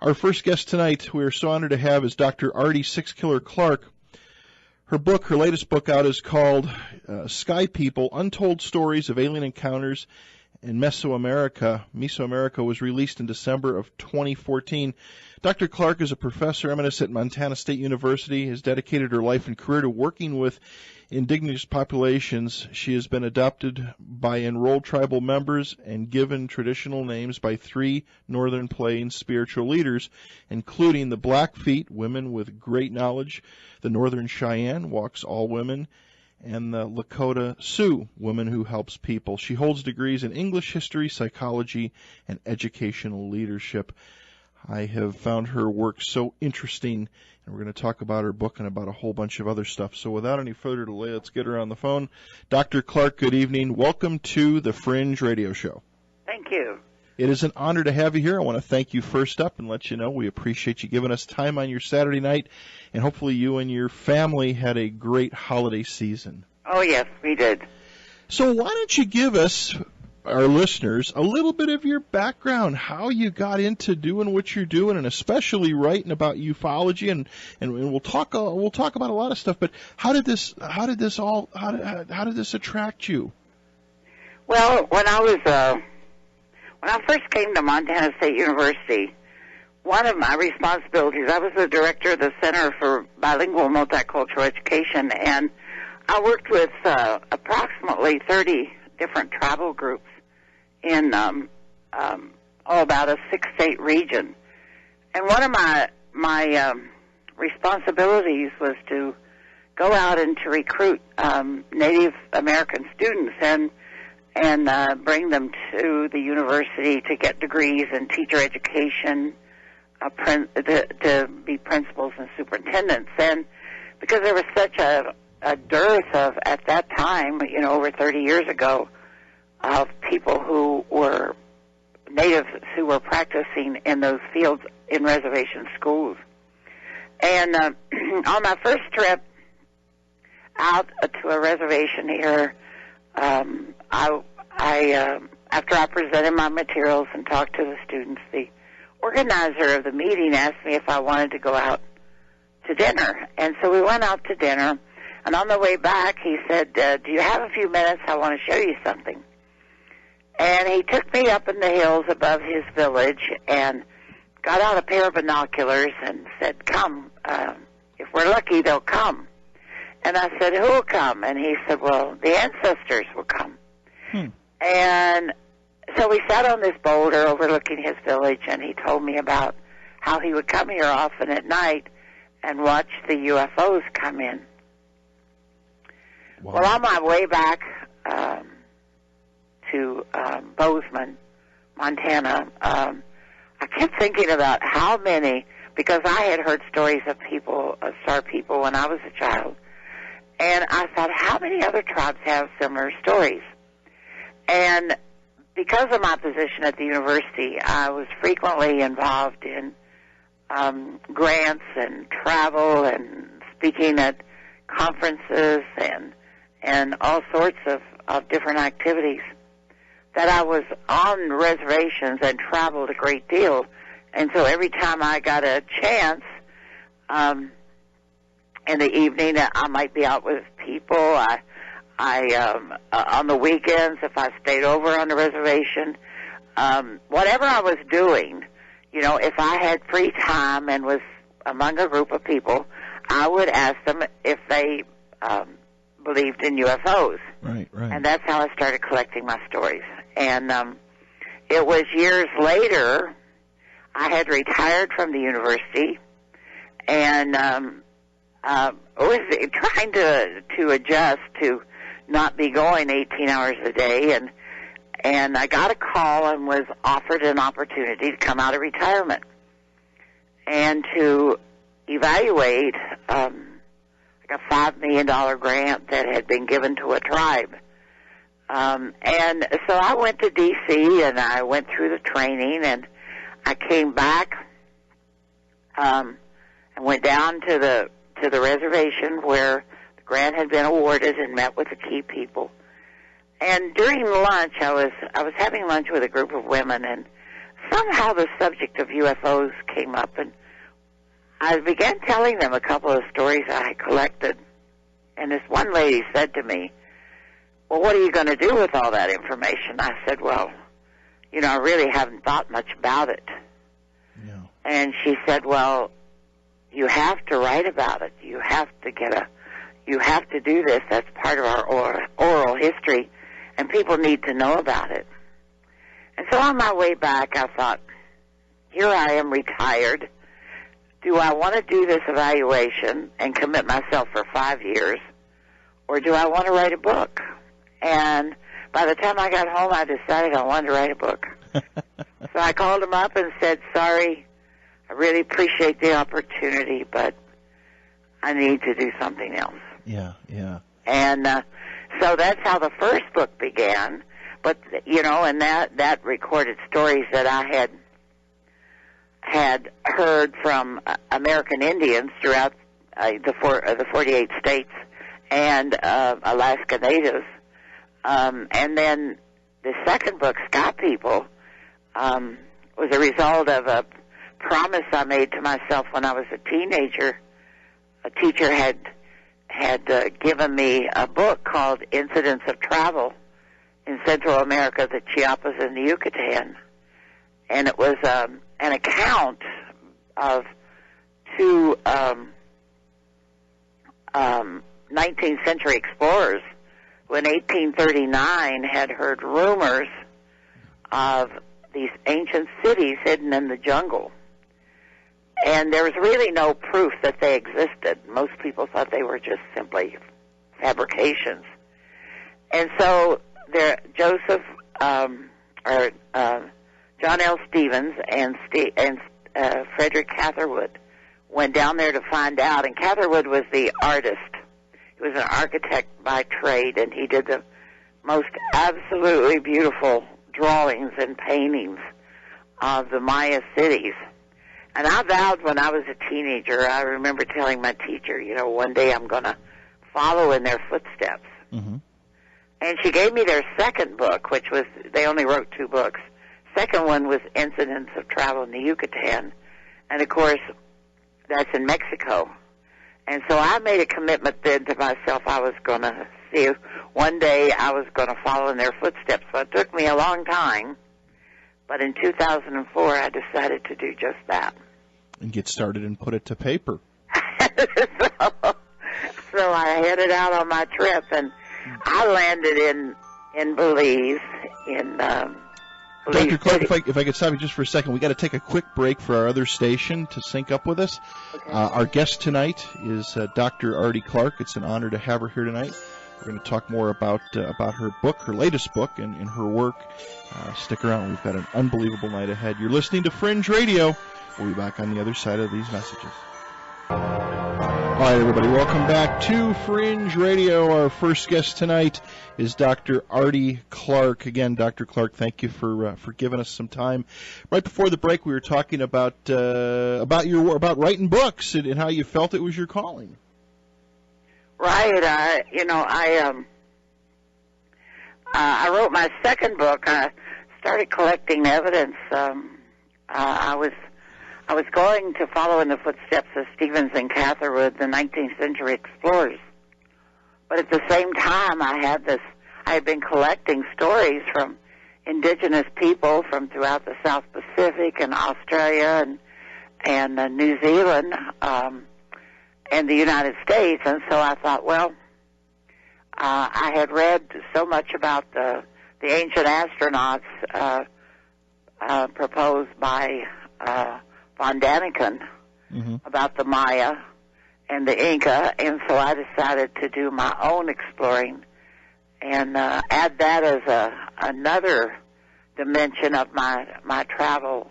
Our first guest tonight, we are so honored to have, is Dr. Ardy Six Killer Clarke. Her latest book out is called Sky People, Untold Stories of Alien Encounters in Mesoamerica. Mesoamerica was released in December of 2014. Dr. Clarke is a professor emeritus at Montana State University, has dedicated her life and career to working with indigenous populations. She has been adopted by enrolled tribal members and given traditional names by 3 Northern Plains spiritual leaders, including the Blackfeet, women with great knowledge, the Northern Cheyenne, walks all women, and the Lakota Sioux, woman who helps people. She holds degrees in English history, psychology, and educational leadership. I have found her work so interesting, and we're going to talk about her book and about a whole bunch of other stuff. So without any further delay, let's get her on the phone. Dr. Clarke, good evening. Welcome to the Fringe Radio Show. Thank you. It is an honor to have you here. I want to thank you first up and let you know we appreciate you giving us time on your Saturday night, and hopefully you and your family had a great holiday season. Oh, yes, we did. So why don't you give us, our listeners, a little bit of your background, how you got into doing what you're doing, and especially writing about ufology, and we'll talk about a lot of stuff. But how did this attract you? Well, when I first came to Montana State University, one of my responsibilities, I was the director of the Center for Bilingual Multicultural Education, and I worked with approximately 30 different tribal groups in about a 6-state region. And one of my responsibilities was to go out and to recruit Native American students and bring them to the university to get degrees in teacher education, to be principals and superintendents. And because there was such a dearth of, at that time, over 30 years ago, of people who were natives who were practicing in those fields in reservation schools. And on my first trip out to a reservation here, after I presented my materials and talked to the students, the organizer of the meeting asked me if I wanted to go out to dinner. And so we went out to dinner, and on the way back he said, do you have a few minutes? I want to show you something. And he took me up in the hills above his village and got out a pair of binoculars and said, come, if we're lucky, they'll come. And I said, who will come? And he said, well, the ancestors will come. And so we sat on this boulder overlooking his village, and he told me about how he would come here often at night and watch the UFOs come in. Wow. Well, on my way back to Bozeman, Montana, I kept thinking about how many, because I had heard stories of people, star people, when I was a child, and I thought, how many other tribes have similar stories? And because of my position at the university, I was frequently involved in grants and travel and speaking at conferences and all sorts of different activities, that I was on reservations and traveled a great deal. And so every time I got a chance in the evening, I might be out with people. I on the weekends, if I stayed over on the reservation, whatever I was doing, if I had free time and was among a group of people, I would ask them if they believed in UFOs. Right. And that's how I started collecting my stories. And it was years later, I had retired from the university, and I was trying to adjust to not be going 18 hours a day, and I got a call and was offered an opportunity to come out of retirement and to evaluate like a $5 million grant that had been given to a tribe. And so I went to D.C. and I went through the training, and I came back and went down to the reservation where the grant had been awarded and met with the key people. And during lunch, I was having lunch with a group of women, and somehow the subject of UFOs came up, and I began telling them a couple of stories I had collected. And this one lady said to me, well, what are you going to do with all that information? I said, well, I really haven't thought much about it. Yeah. And she said, well, you have to write about it. You have to do this. That's part of our oral history, and people need to know about it. And so on my way back, I thought, here I am retired. Do I want to do this evaluation and commit myself for 5 years, or do I want to write a book? And by the time I got home, I decided I wanted to write a book. So I called him up and said, sorry, I really appreciate the opportunity, but I need to do something else. Yeah. And so that's how the first book began. But, and that recorded stories that I had heard from American Indians throughout the 48 states and Alaska Natives. And then the second book, Sky People, was a result of a promise I made to myself when I was a teenager. A teacher had given me a book called Incidents of Travel in Central America, the Chiapas and the Yucatan. And it was an account of two 19th century explorers who in 1839 had heard rumors of these ancient cities hidden in the jungle. And there was really no proof that they existed. Most people thought they were just simply fabrications. And so John L. Stevens and Frederick Catherwood went down there to find out. And Catherwood was the artist. He was an architect by trade, and he did the most absolutely beautiful drawings and paintings of the Maya cities. And I vowed when I was a teenager, I remember telling my teacher, one day I'm going to follow in their footsteps. Mm-hmm. And she gave me their second book, which was, they only wrote 2 books. Second one was Incidents of Travel in the Yucatan. And, of course, that's in Mexico. And so I made a commitment then to myself I was going to see if one day I was going to follow in their footsteps. So it took me a long time. But in 2004, I decided to do just that. And get started and put it to paper. So I headed out on my trip, and I landed in Belize, Dr. Clarke, if I could stop you just for a second, we got to take a quick break for our other station to sync up with us. Okay. Our guest tonight is Dr. Ardy Clarke. It's an honor to have her here tonight. We're going to talk more about her book, her latest book, and her work. Stick around. We've got an unbelievable night ahead. You're listening to Fringe Radio. We'll be back on the other side of these messages. All right, everybody, welcome back to Fringe Radio. Our first guest tonight is Dr. Ardy Clarke. Again, Dr. Clarke, thank you for giving us some time. Right before the break, we were talking about writing books and how you felt it was your calling. Right. I wrote my second book. I started collecting evidence. I was going to follow in the footsteps of Stevens and Catherwood, the 19th century explorers. But at the same time, I had been collecting stories from indigenous people from throughout the South Pacific and Australia and New Zealand and the United States. And so I thought, well, I had read so much about the ancient astronauts proposed by von Daniken about the Maya and the Inca, and so I decided to do my own exploring and add that as another dimension of my travel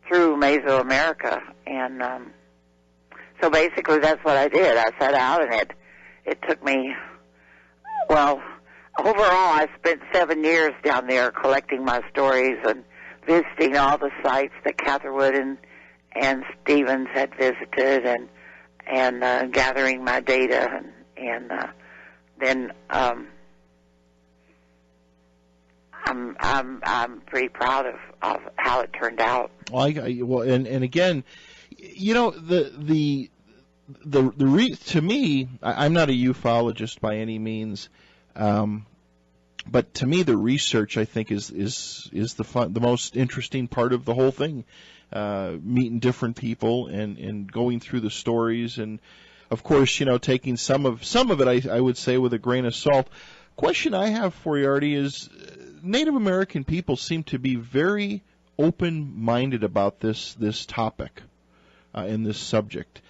through Mesoamerica. And so basically that's what I did. I set out, and it took me, well, overall I spent 7 years down there collecting my stories and visiting all the sites that Catherwood and Stevens had visited, and gathering my data, and then I'm pretty proud of how it turned out. Well, and again, you know, to me, I'm not a ufologist by any means, but to me, the research, I think, is the most interesting part of the whole thing. Meeting different people and going through the stories, and of course, you know, taking some of it, I would say, with a grain of salt. Question I have for you, Ardy, is Native American people seem to be very open-minded about this topic and this subject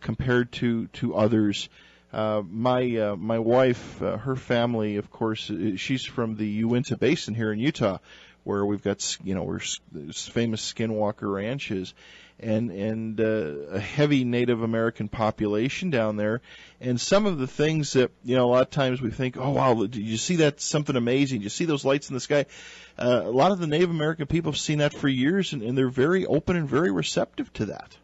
compared to others. My wife, her family, of course, she's from the Uinta Basin here in Utah, where we've got, you know, where famous Skinwalker Ranch is, and a heavy Native American population down there. And some of the things that, you know, a lot of times we think, oh, wow, did you see that? Something amazing. Did you see those lights in the sky? A lot of the Native American people have seen that for years, and they're very open and very receptive to that.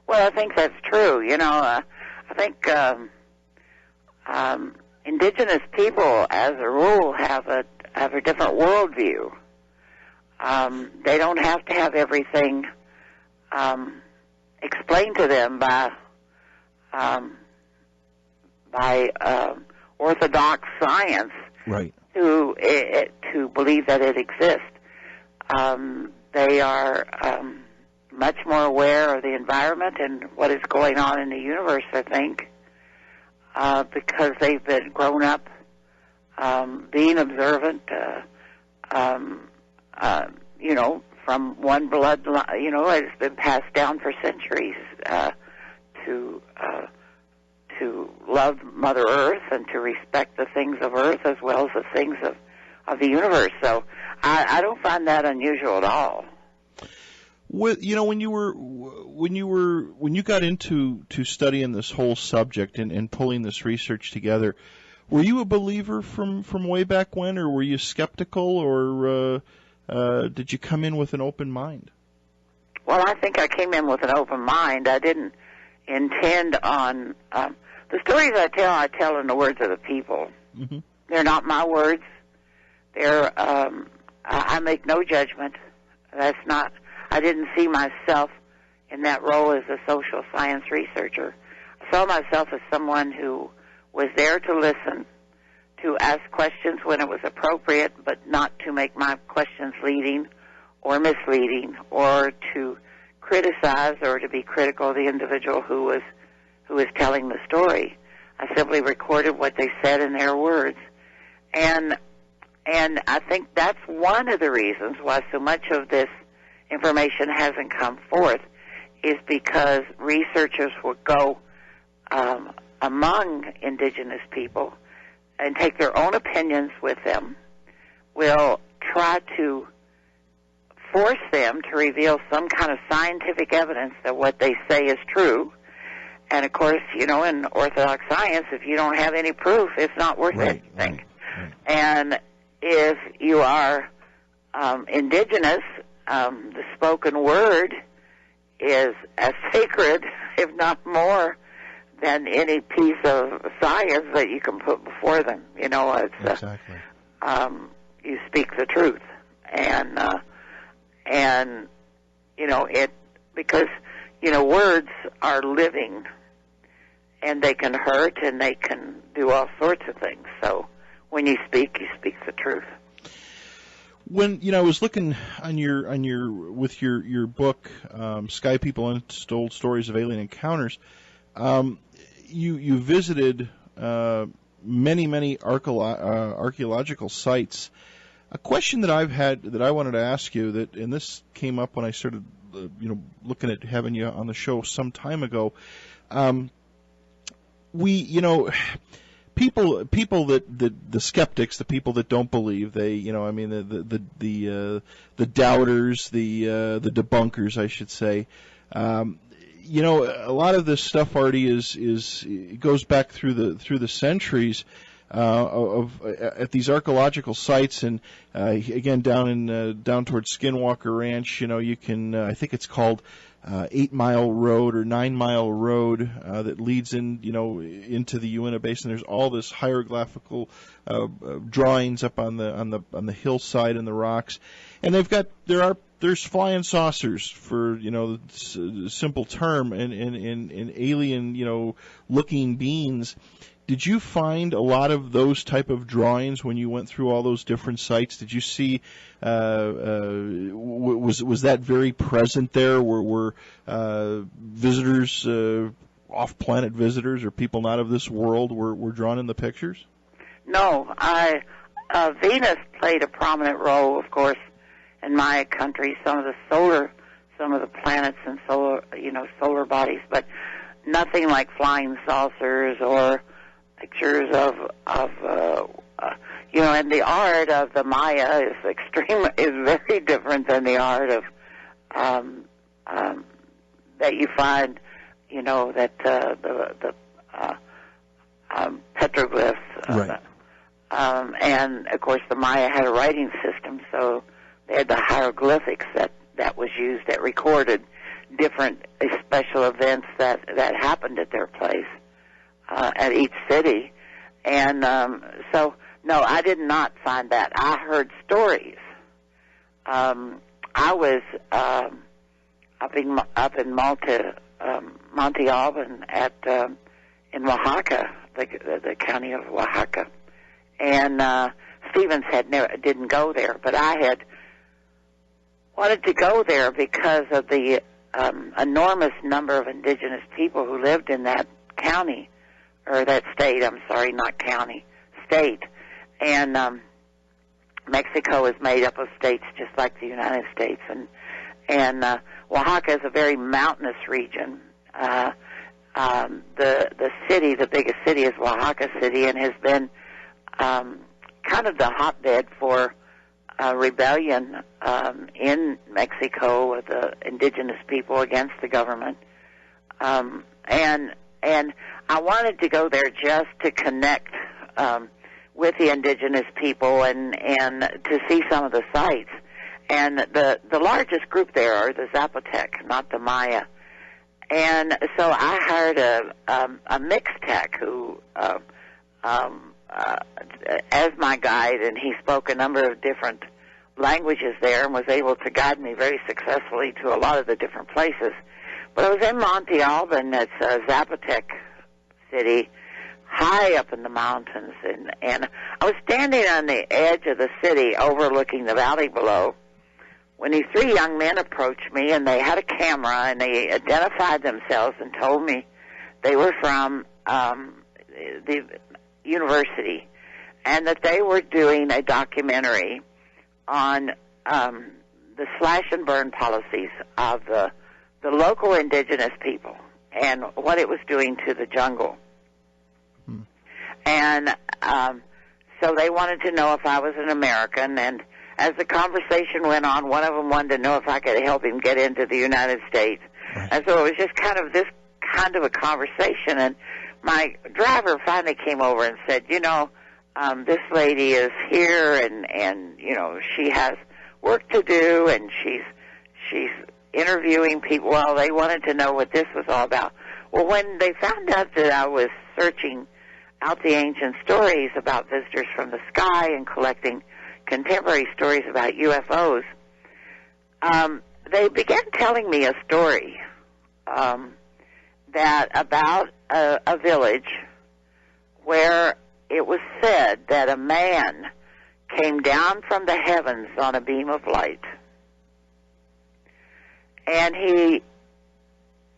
Well, I think that's true. You know, I think indigenous people, as a rule, have a different worldview. They don't have to have everything explained to them by orthodox science, right, to believe that it exists. They are much more aware of the environment and what is going on in the universe, I think, because they've been grown up being observant, you know, from one bloodline, you know, it's been passed down for centuries to love Mother Earth and to respect the things of Earth as well as the things of the universe. So I don't find that unusual at all. You know, when you got into studying this whole subject and pulling this research together, were you a believer from way back when, or were you skeptical, or did you come in with an open mind? Well, I think I came in with an open mind. I didn't intend on the stories I tell in the words of the people. Mm-hmm. They're not my words. They're I make no judgment. That's not. I didn't see myself in that role as a social science researcher. I saw myself as someone who was there to listen, to ask questions when it was appropriate, but not to make my questions leading or misleading, or to criticize or to be critical of the individual who was telling the story. I simply recorded what they said in their words. And I think that's one of the reasons why so much of this information hasn't come forth, is because researchers will go among indigenous people and take their own opinions with them, will try to force them to reveal some kind of scientific evidence that what they say is true. And, of course, you know, in orthodox science, if you don't have any proof, it's not worth anything. Right. And if you are indigenous, the spoken word is as sacred, if not more, than any piece of science that you can put before them. You know, it's exactly. You speak the truth, and you know it, because you know words are living, and they can hurt and they can do all sorts of things. So when you speak the truth. When I was looking on your book, Sky People Untold Stories of Alien Encounters, you visited many archaeological sites. A question that I've had that I wanted to ask you, and this came up when I started looking at having you on the show some time ago. People that the skeptics, the people that don't believe, the doubters, the debunkers, I should say. A lot of this stuff, Ardy, it goes back through the centuries. at these archaeological sites, and again down towards Skinwalker Ranch. You can I think it's called 8 Mile Road or 9 Mile Road that leads into the Uinta Basin. There's all this hieroglyphical drawings up on the hillside and the rocks, and there's flying saucers, for the simple term, and alien looking beings. Did you find a lot of those type of drawings when you went through all those different sites? Did you see was that very present there? Were visitors, off-planet visitors, or people not of this world were drawn in the pictures? No, Venus played a prominent role, of course, in my country. Some of the planets and solar bodies, but nothing like flying saucers or pictures of and the art of the Maya is very different than the art of that you find, that the petroglyphs. Right. And of course, the Maya had a writing system, so they had the hieroglyphics that was used, that recorded different special events that happened at their place, at each city. And so, no, I did not find that. I heard stories. I was up in Monte Alban in Oaxaca, the county of Oaxaca, and Stevens didn't go there, but I had wanted to go there because of the enormous number of indigenous people who lived in that county, or that state. I'm sorry, not county, state. And Mexico is made up of states just like the United States, and Oaxaca is a very mountainous region. The city, the biggest city, is Oaxaca City, and has been kind of the hotbed for rebellion in Mexico with the indigenous people against the government. And I wanted to go there just to connect with the indigenous people and to see some of the sites. And the largest group there are the Zapotec, not the Maya. And so I hired a Mixtec who as my guide, and he spoke a number of different languages there and was able to guide me very successfully to a lot of the different places. But I was in Monte Alban, that's a Zapotec city, high up in the mountains, and I was standing on the edge of the city overlooking the valley below when these three young men approached me, and they had a camera, and they identified themselves and told me they were from the university, and that they were doing a documentary on the slash and burn policies of the local indigenous people and what it was doing to the jungle. And so they wanted to know if I was an American, and as the conversation went on, one of them wanted to know if I could help him get into the United States. Right. And so it was just kind of a conversation, and my driver finally came over and said, this lady is here, and she has work to do, and she's interviewing people. Well, they wanted to know what this was all about. Well, when they found out that I was searching out the ancient stories about visitors from the sky and collecting contemporary stories about UFOs, they began telling me a story about a village where it was said that a man came down from the heavens on a beam of light. And he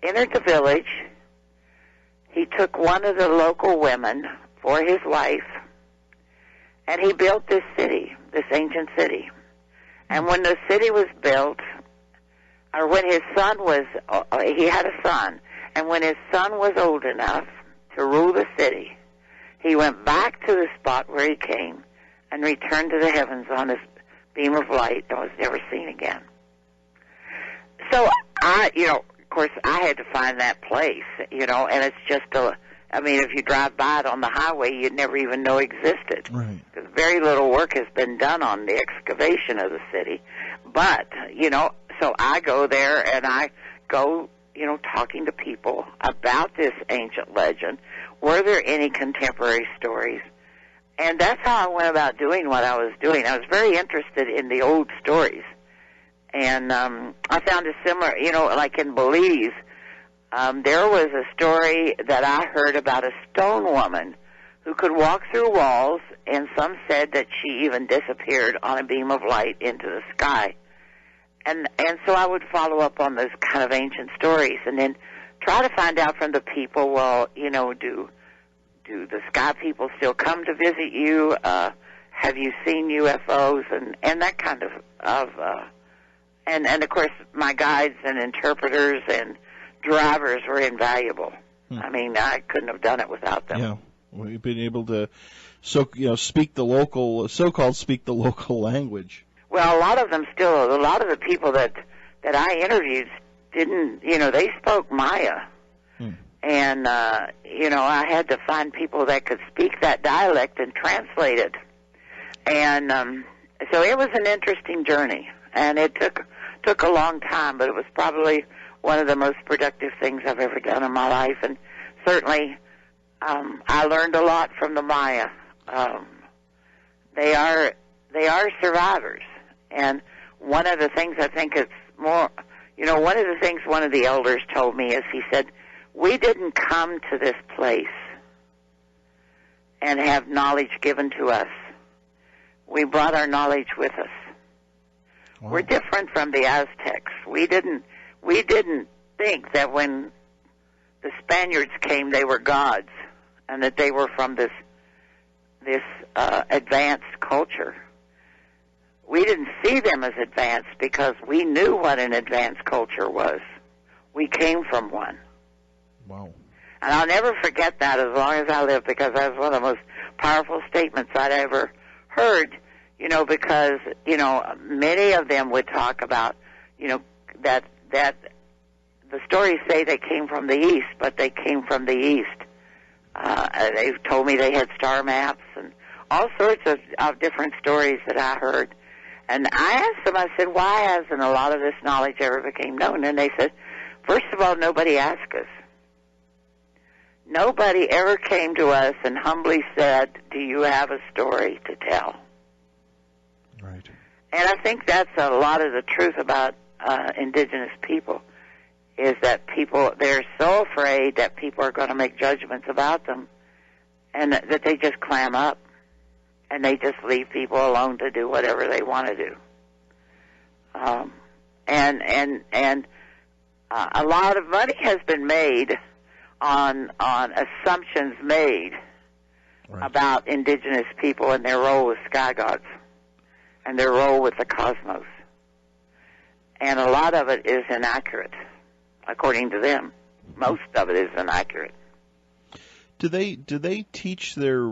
entered the village. He took one of the local women for his wife, and he built this city, this ancient city. And when the city was built, or when his son was, he had a son, and when his son was old enough to rule the city, he went back to the spot where he came and returned to the heavens on his beam of light and was never seen again. So of course, I had to find that place, and it's just I mean, if you drive by it on the highway, you'd never even know existed. Right. Because very little work has been done on the excavation of the city. But, so I go there and I go, talking to people about this ancient legend. Were there any contemporary stories? And that's how I went about doing what I was doing. I was very interested in the old stories. And I found a similar, like in Belize, there was a story that I heard about a stone woman who could walk through walls, and some said that she even disappeared on a beam of light into the sky. And so I would follow up on those kind of ancient stories and then try to find out from the people, well, do the sky people still come to visit you? Have you seen UFOs? And that kind of and of course my guides and interpreters and drivers were invaluable. I mean, I couldn't have done it without them. Yeah, we've been able to speak the local, so-called speak the local language. Well, a lot of the people that I interviewed didn't, they spoke Maya. And, I had to find people that could speak that dialect and translate it. And so it was an interesting journey. And it took a long time, but it was probably one of the most productive things I've ever done in my life. And certainly I learned a lot from the Maya. They are survivors. And one of the things I think it's more, one of the things one of the elders told me is he said, we didn't come to this place and have knowledge given to us. We brought our knowledge with us. Wow. We're different from the Aztecs. We didn't think that when the Spaniards came, they were gods and that they were from this advanced culture. We didn't see them as advanced because we knew what an advanced culture was. We came from one. Wow. And I'll never forget that as long as I live, because that was one of the most powerful statements I'd ever heard, because, many of them would talk about, that the stories say they came from the East, but they came from the East. They've told me they had star maps and all sorts of different stories that I heard. And I asked them, I said, why hasn't a lot of this knowledge ever became known? And they said, first of all, nobody asked us. Nobody ever came to us and humbly said, do you have a story to tell? Right. And I think that's a lot of the truth about indigenous people, is that they're so afraid that people are going to make judgments about them, and that they just clam up. And they just leave people alone to do whatever they want to do. And a lot of money has been made on assumptions made about indigenous people and their role with sky gods and their role with the cosmos. And a lot of it is inaccurate, according to them. Most of it is inaccurate. Do they teach their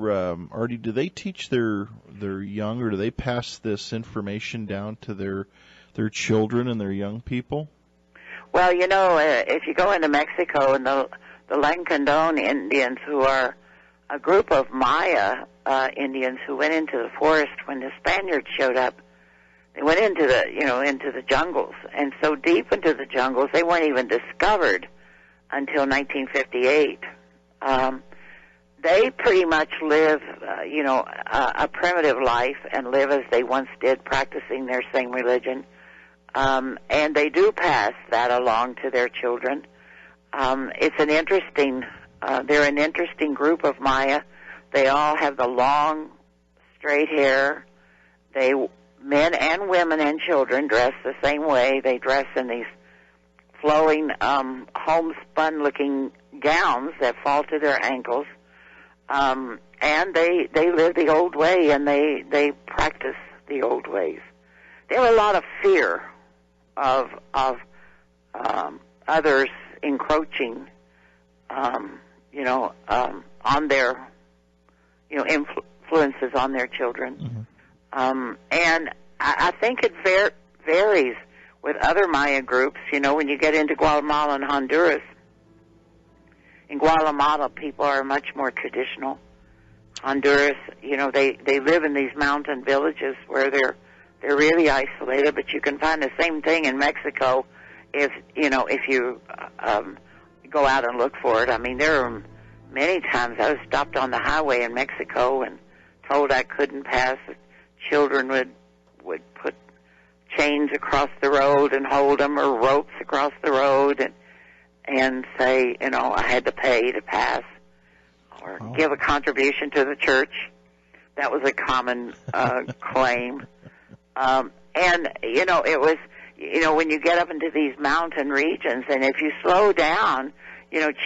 Ardy? Do they teach their young, or do they pass this information down to their children and their young people? Well, if you go into Mexico, and the Lancandon Indians, who are a group of Maya Indians who went into the forest when the Spaniards showed up, they went into the jungles, and so deep into the jungles they weren't even discovered until 1958. They pretty much live, a primitive life and live as they once did, practicing their same religion. And they do pass that along to their children. They're an interesting group of Maya. They all have the long, straight hair. Men and women and children dress the same way. They dress in these flowing, homespun-looking gowns that fall to their ankles. And they live the old way, and they practice the old ways. They have a lot of fear of others encroaching, on their, influences on their children. Mm-hmm. And I think it varies with other Maya groups. When you get into Guatemala and Honduras, In Guatemala, people are much more traditional. Honduras, they live in these mountain villages where they're really isolated, but you can find the same thing in Mexico if you go out and look for it. I mean, there are many times I was stopped on the highway in Mexico and told I couldn't pass. Children would put chains across the road and hold them, or ropes across the road, and say, I had to pay to pass, or give a contribution to the church. That was a common claim. And, it was, when you get up into these mountain regions, and if you slow down,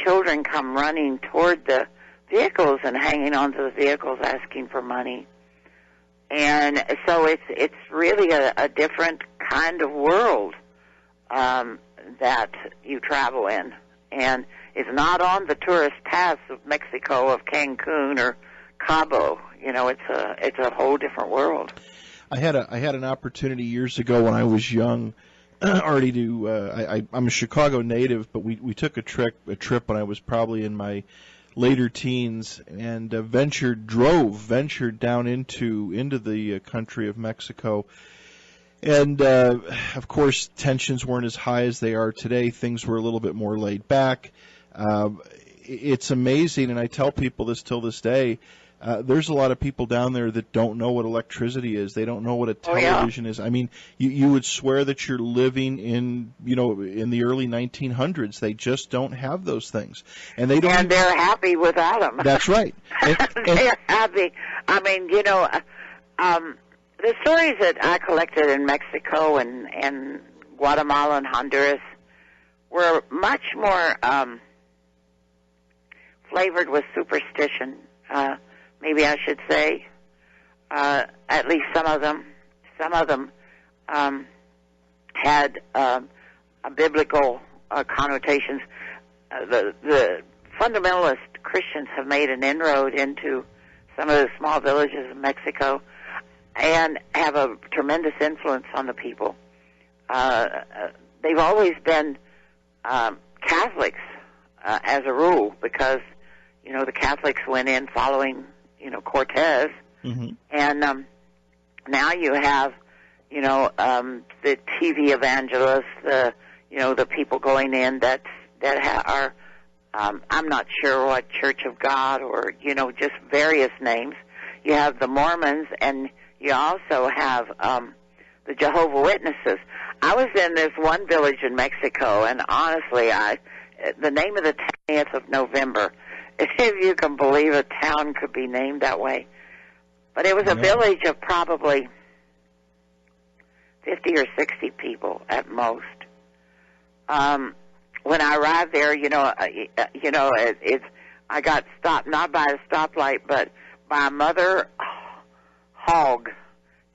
children come running toward the vehicles and hanging onto the vehicles asking for money. And so it's really a different kind of world that you travel in. And it's not on the tourist paths of Mexico, of Cancun or Cabo. It's a whole different world. I had an opportunity years ago when I was young, Ardy, to I'm a Chicago native, but we took a trip when I was probably in my later teens, and ventured down into the country of Mexico. And of course, tensions weren't as high as they are today. Things were a little bit more laid back. It's amazing, and I tell people this till this day. There's a lot of people down there that don't know what electricity is. They don't know what a television is. I mean, you would swear that you're living in the early 1900s. They just don't have those things, and they don't. And they're happy without them. That's right. They're happy. I mean, the stories that I collected in Mexico and Guatemala and Honduras were much more flavored with superstition. Maybe I should say, at least some of them. Some of them had a biblical connotations. The fundamentalist Christians have made an inroad into some of the small villages of Mexico and have a tremendous influence on the people. They've always been Catholics as a rule, because the Catholics went in following Cortez, and now you have the TV evangelists, the people going in that are I'm not sure what Church of God, or just various names. You have the Mormons, and you also have the Jehovah's Witnesses. I was in this one village in Mexico, and honestly, the name of the 20th of November. If you can believe a town could be named that way. But it was a village of probably 50 or 60 people at most. When I arrived there, I got stopped not by a stoplight, but by a mother hog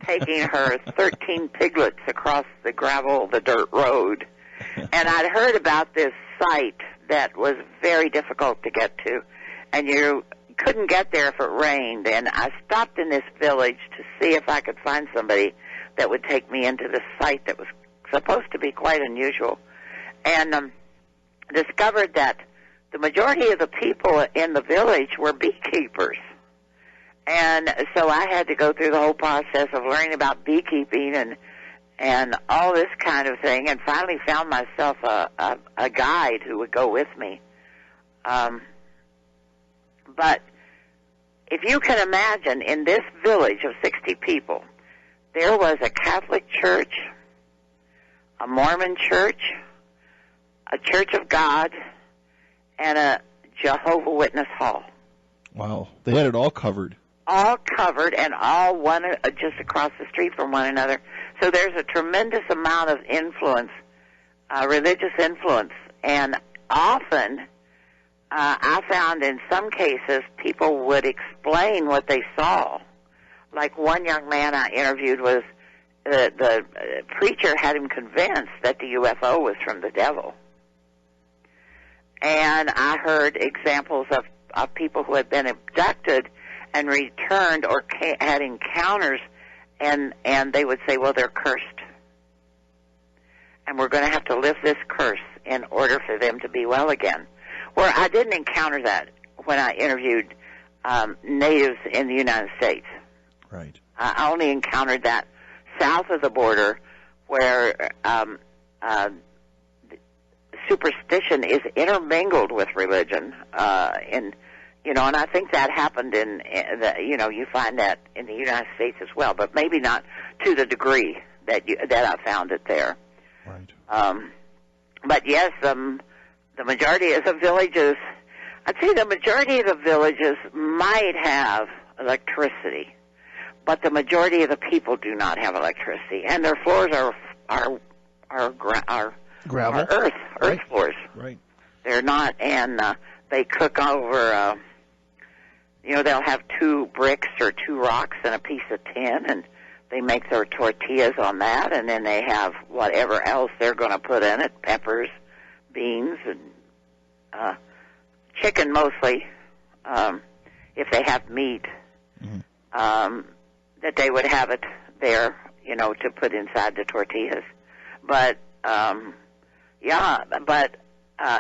taking her 13 piglets across the dirt road. And I'd heard about this site that was very difficult to get to, and you couldn't get there if it rained. And I stopped in this village to see if I could find somebody that would take me into this site that was supposed to be quite unusual, and discovered that the majority of the people in the village were beekeepers. And so I had to go through the whole process of learning about beekeeping and all this kind of thing, and finally found myself a guide who would go with me. But if you can imagine, in this village of 60 people, there was a Catholic church, a Mormon church, a Church of God, and a Jehovah's Witness hall. Wow. They had it all covered. All covered, and all one just across the street from one another. So there's a tremendous amount of influence, religious influence, and often I found in some cases people would explain what they saw. Like one young man I interviewed was the preacher had him convinced that the UFO was from the devil. And I heard examples of people who had been abducted and returned or had encounters, and they would say, well, they're cursed. And we're going to have to lift this curse in order for them to be well again. Well, I didn't encounter that when I interviewed natives in the United States. Right. I only encountered that south of the border, where superstition is intermingled with religion, and I think that happened you find that in the United States as well, but maybe not to the degree that I found it there. Right. But yes, the majority of the villages, I'd say the majority of the villages might have electricity, but the majority of the people do not have electricity, and their floors are gravel, earth right. floors. Right. They're not, and they cook over. They'll have 2 bricks or 2 rocks and a piece of tin, and they make their tortillas on that, and then they have whatever else they're going to put in it: peppers, beans, and chicken mostly. If they have meat, that they would have it there, to put inside the tortillas. But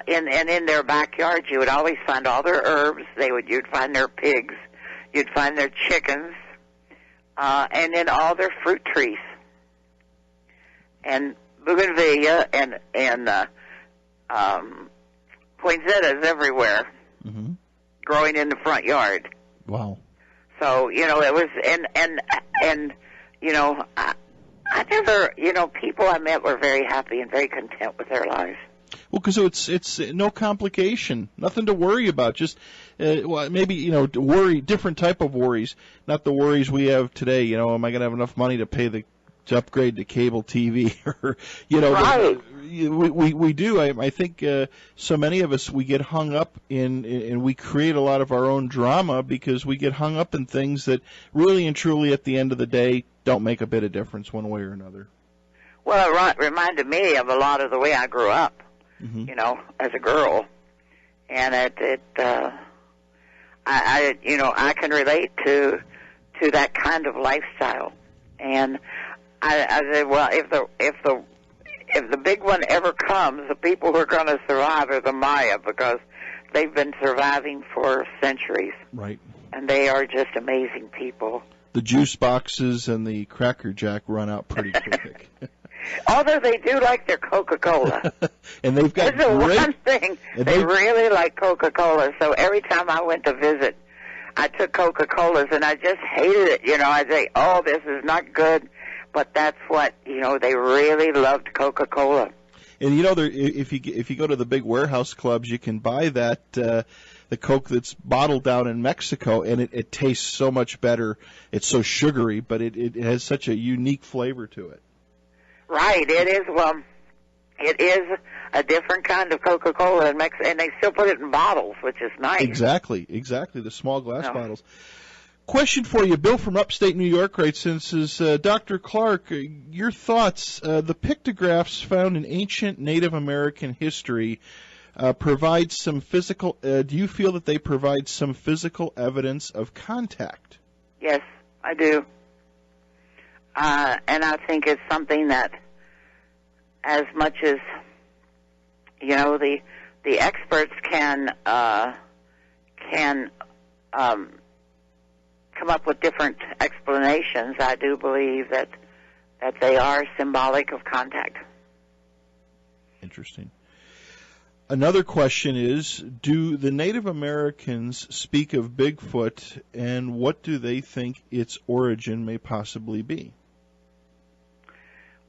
in their backyard, you would always find all their herbs. You'd find their pigs, you'd find their chickens, and then all their fruit trees, and bougainvillea and poinsettias everywhere, growing in the front yard. Wow. So it was, and I never, people I met were very happy and very content with their lives. Well, because it's no complication, nothing to worry about. Just maybe to worry, different type of worries, not the worries we have today. Am I going to have enough money to pay to upgrade to cable TV? Or right. We do. I think so many of us, we get hung up and we create a lot of our own drama because we get hung up in things that really and truly at the end of the day don't make a bit of difference one way or another. Well, it reminded me of a lot of the way I grew up, as a girl, and I can relate to that kind of lifestyle. And I said, well, if the big one ever comes, the people who are going to survive are the Maya, because they've been surviving for centuries. Right. And they are just amazing people. The juice boxes and the Cracker Jack run out pretty quick. Although they do like their Coca-Cola. And they've got That's the one thing. They really like Coca-Cola. So every time I went to visit, I took Coca-Colas, and I just hated it. I'd say, oh, this is not good. But that's what, they really loved Coca-Cola. And, if you go to the big warehouse clubs, you can buy that, the Coke that's bottled down in Mexico, and it tastes so much better. It's so sugary, but it has such a unique flavor to it. Right, it is. Well, it is a different kind of Coca-Cola in Mexico, and they still put it in bottles, which is nice. Exactly, the small glass bottles. Question for you, Bill from upstate New York writes, says, Dr. Clarke, your thoughts, the pictographs found in ancient Native American history provide some physical, do you feel that they provide some physical evidence of contact? Yes, I do. And I think it's something that, as much as, the experts can come up with different explanations, I do believe that they are symbolic of contact. Interesting. Another question is, do the Native Americans speak of Bigfoot, and what do they think its origin may possibly be?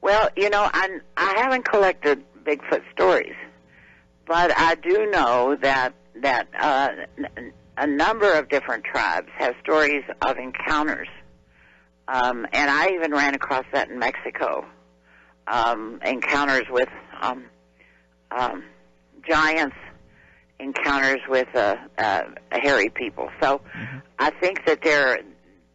Well, I haven't collected Bigfoot stories, but I do know that a number of different tribes have stories of encounters, and I even ran across that in Mexico. Encounters with giants, encounters with hairy people. So I think that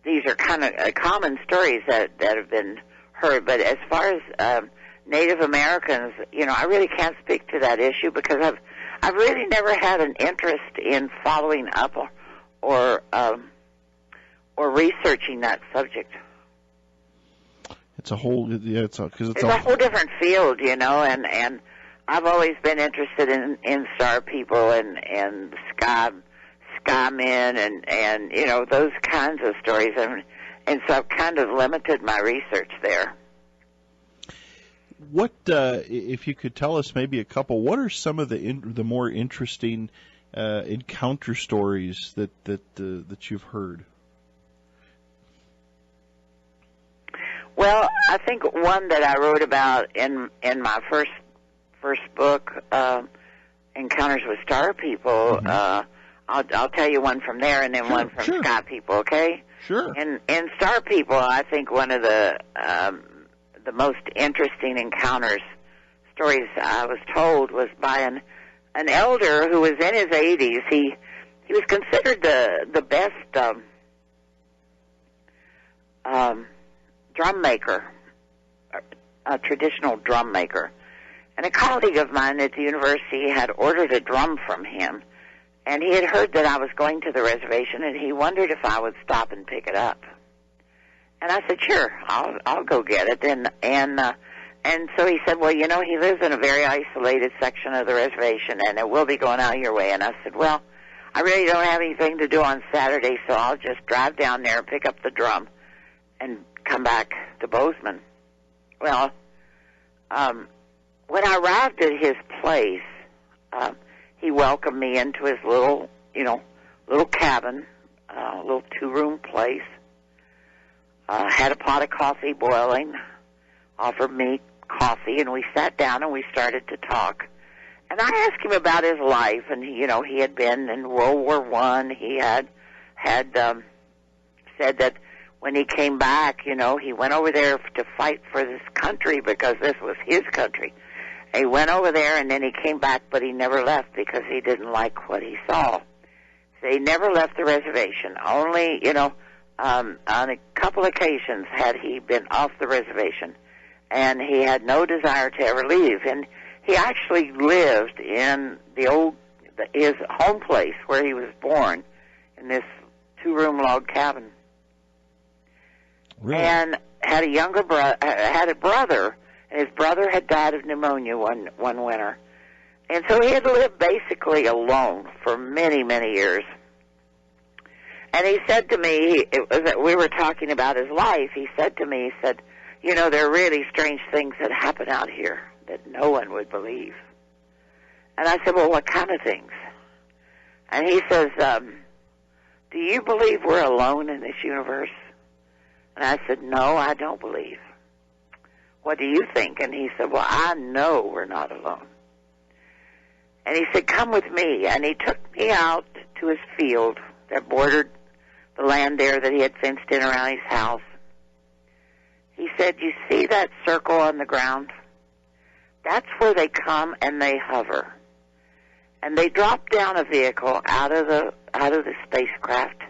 these are kind of common stories that have been heard. But as far as Native Americans, I really can't speak to that issue because I've really never had an interest in following up or researching that subject. It's a whole, it's a whole different field, and I've always been interested in star people and sky men and you know, those kinds of stories, and so I've kind of limited my research there. What, if you could tell us maybe a couple, what are some of the more interesting encounter stories that you've heard? Well, I think one that I wrote about in my first book, Encounters with Star People. Mm-hmm. I'll tell you one from there and then one from Sky People. Okay? Sure. In Star People, I think one of the most interesting encounters stories I was told was by an elder who was in his 80s. He was considered the best drum maker, a traditional drum maker. And a colleague of mine at the university had ordered a drum from him, and he had heard that I was going to the reservation, and he wondered if I would stop and pick it up. And I said, sure, I'll go get it. And so he said, well, you know, he lives in a very isolated section of the reservation, and it will be going out your way. And I said, well, I really don't have anything to do on Saturday, so I'll just drive down there and pick up the drum and come back to Bozeman. Well, when I arrived at his place, he welcomed me into his little cabin, little 2-room place. Had a pot of coffee boiling, offered me coffee, and we sat down and we started to talk. And I asked him about his life, and he had been in World War I. He had said that when he came back, he went over there to fight for this country because this was his country. He went over there, and then he came back, but he never left because he didn't like what he saw. So he never left the reservation. Only, on a couple occasions had he been off the reservation, and he had no desire to ever leave. And he actually lived in his home place where he was born, in this 2-room log cabin. Really? And had a brother. His brother had died of pneumonia one winter. And so he had lived basically alone for many, many years. And he said to me, we were talking about his life, he said to me, there are really strange things that happen out here that no one would believe. And I said, well, what kind of things? And he says, do you believe we're alone in this universe? And I said, no, I don't believe. What do you think? And he said, well, I know we're not alone. And he said, come with me. And he took me out to his field that bordered the land there that he had fenced in around his house. He said, you see that circle on the ground? That's where they come and they hover. And they drop down a vehicle out of the spacecraft.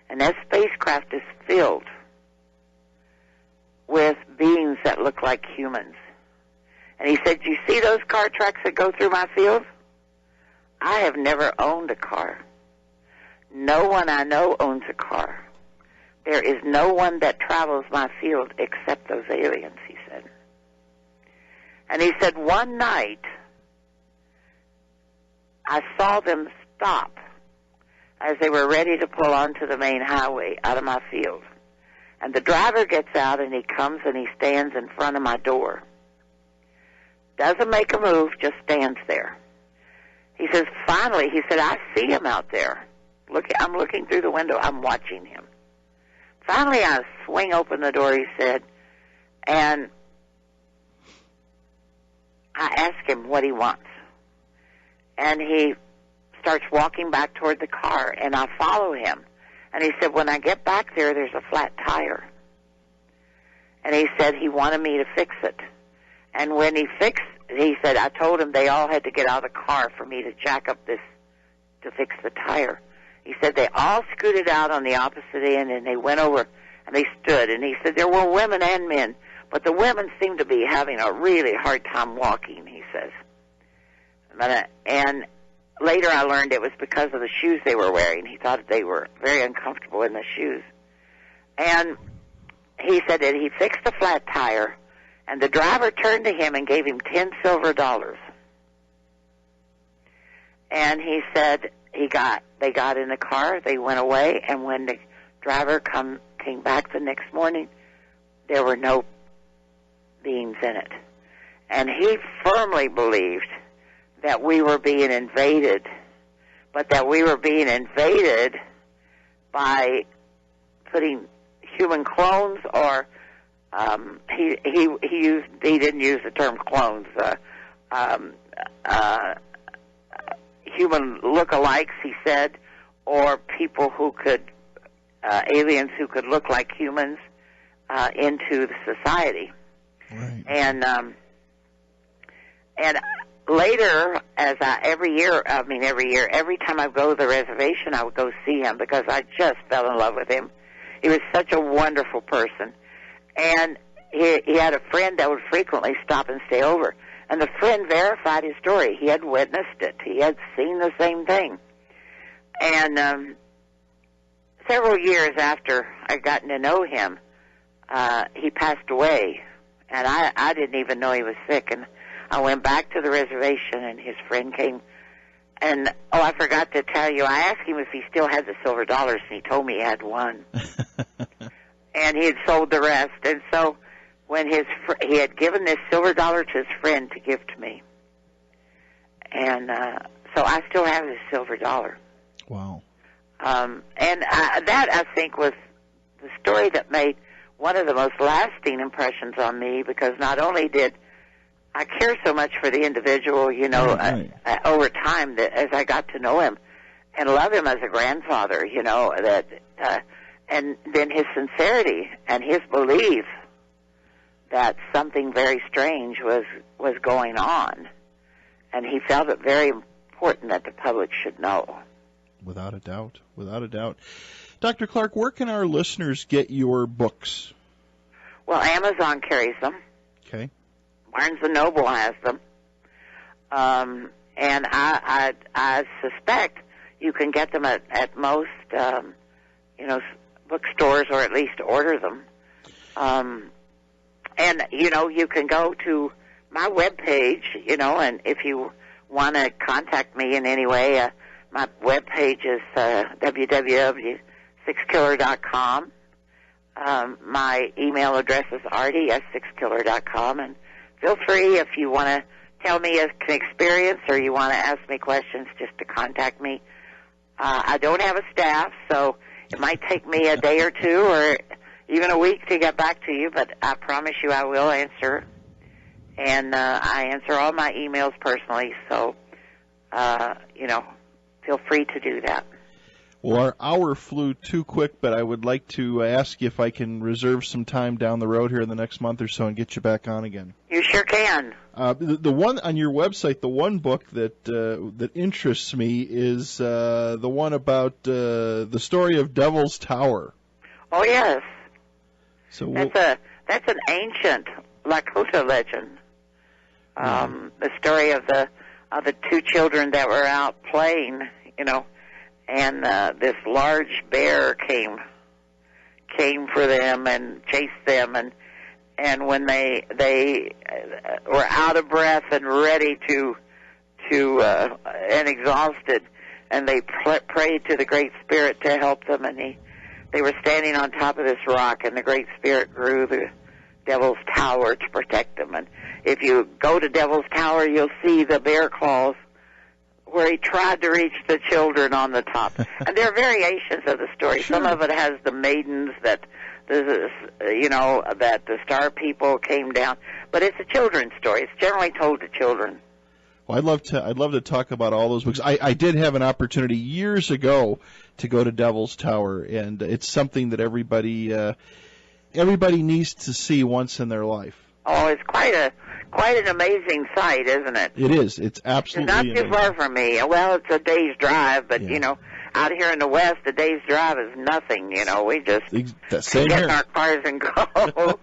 And that spacecraft is filled with beings that look like humans. And he said, you see those car tracks that go through my field? I have never owned a car. No one I know owns a car. There is no one that travels my field except those aliens, he said. And he said, one night, I saw them stop as they were ready to pull onto the main highway out of my field. And the driver gets out, and he comes and he stands in front of my door. Doesn't make a move, just stands there. He says, finally, he said, I see him out there. I'm looking through the window. I'm watching him. Finally, I swing open the door, he said, and I ask him what he wants. And he starts walking back toward the car, and I follow him. And he said, when I get back there, there's a flat tire. And he said he wanted me to fix it. And when he said, I told him they all had to get out of the car for me to jack up to fix the tire. He said they all scooted out on the opposite end, and they went over, and they stood. And he said there were women and men, but the women seemed to be having a really hard time walking, he says. And later I learned it was because of the shoes they were wearing. He thought they were very uncomfortable in the shoes. And he said that he fixed the flat tire, and the driver turned to him and gave him $10 silver. And he said they got in the car, they went away, and when the driver came back the next morning, there were no beings in it. And he firmly believed that we were being invaded, but that we were being invaded by putting human clones, or he didn't use the term clones, human lookalikes, he said, or people who could, aliens who could look like humans into the society. Right. And later, every time I go to the reservation, I would go see him because I just fell in love with him. He was such a wonderful person. And he had a friend that would frequently stop and stay over. And the friend verified his story. He had witnessed it. He had seen the same thing. And several years after I'd gotten to know him, he passed away. And I didn't even know he was sick. And I went back to the reservation, and his friend came. And, I forgot to tell you, I asked him if he still had the silver dollars, and he told me he had one. And he had sold the rest. And so when he had given this silver dollar to his friend to give to me. And so I still have his silver dollar. Wow. And that, I think, was the story that made one of the most lasting impressions on me, because not only did I care so much for the individual, right. Over time, that as I got to know him and love him as a grandfather, and then his sincerity and his belief that something very strange was going on, and he felt it very important that the public should know. Without a doubt. Without a doubt. Dr. Clarke, where can our listeners get your books? Well, Amazon carries them. Okay. Barnes & Noble has them. And I suspect you can get them at most, bookstores, or at least order them. And, you can go to my webpage, and if you want to contact me in any way, my webpage is www.sixkiller.com. My email address is ardy@sixkiller.com, and feel free, if you want to tell me an experience or you want to ask me questions, just to contact me. I don't have a staff, so it might take me a day or two or even a week to get back to you, but I promise you I will answer. And I answer all my emails personally, so, feel free to do that. Well, our hour flew too quick, but I would like to ask you if I can reserve some time down the road here in the next month or so and get you back on again. You sure can. The one on your website, the one book that interests me is the one about the story of Devil's Tower. Oh, yes. So that's an ancient Lakota legend. The story of the two children that were out playing, and this large bear came for them and chased them, and when they were out of breath and ready to and exhausted, and they prayed to the Great Spirit to help them, and they were standing on top of this rock, and the Great Spirit grew the Devil's Tower to protect them. And if you go to Devil's Tower, you'll see the bear claws where he tried to reach the children on the top. And there are variations of the story. Sure. Some of it has the maidens that the star people came down. But it's a children's story. It's generally told to children. Well, I'd love to talk about all those books. I did have an opportunity years ago to go to Devil's Tower, and it's something that everybody needs to see once in their life. Oh, it's quite an amazing sight, isn't it? It is. It's absolutely It's not too far from me. Well, it's a day's drive, but out here in the West, a day's drive is nothing. We just get in our cars and go.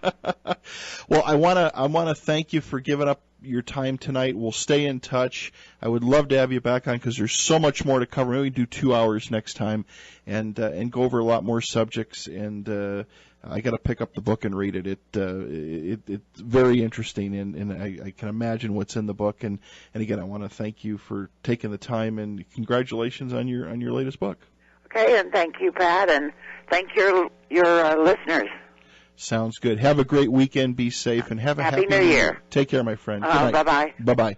Well, I wanna thank you for giving up your time tonight. We'll stay in touch. I would love to have you back on because there's so much more to cover. Maybe we can do 2 hours next time and go over a lot more subjects. And I got to pick up the book and read it. It's very interesting, and I can imagine what's in the book. And again, I want to thank you for taking the time, and congratulations on your latest book. Okay, and thank you, Pat, and thank your listeners. Sounds good. Have a great weekend. Be safe, and have a happy New Year. Take care, my friend. Bye-bye. Bye-bye.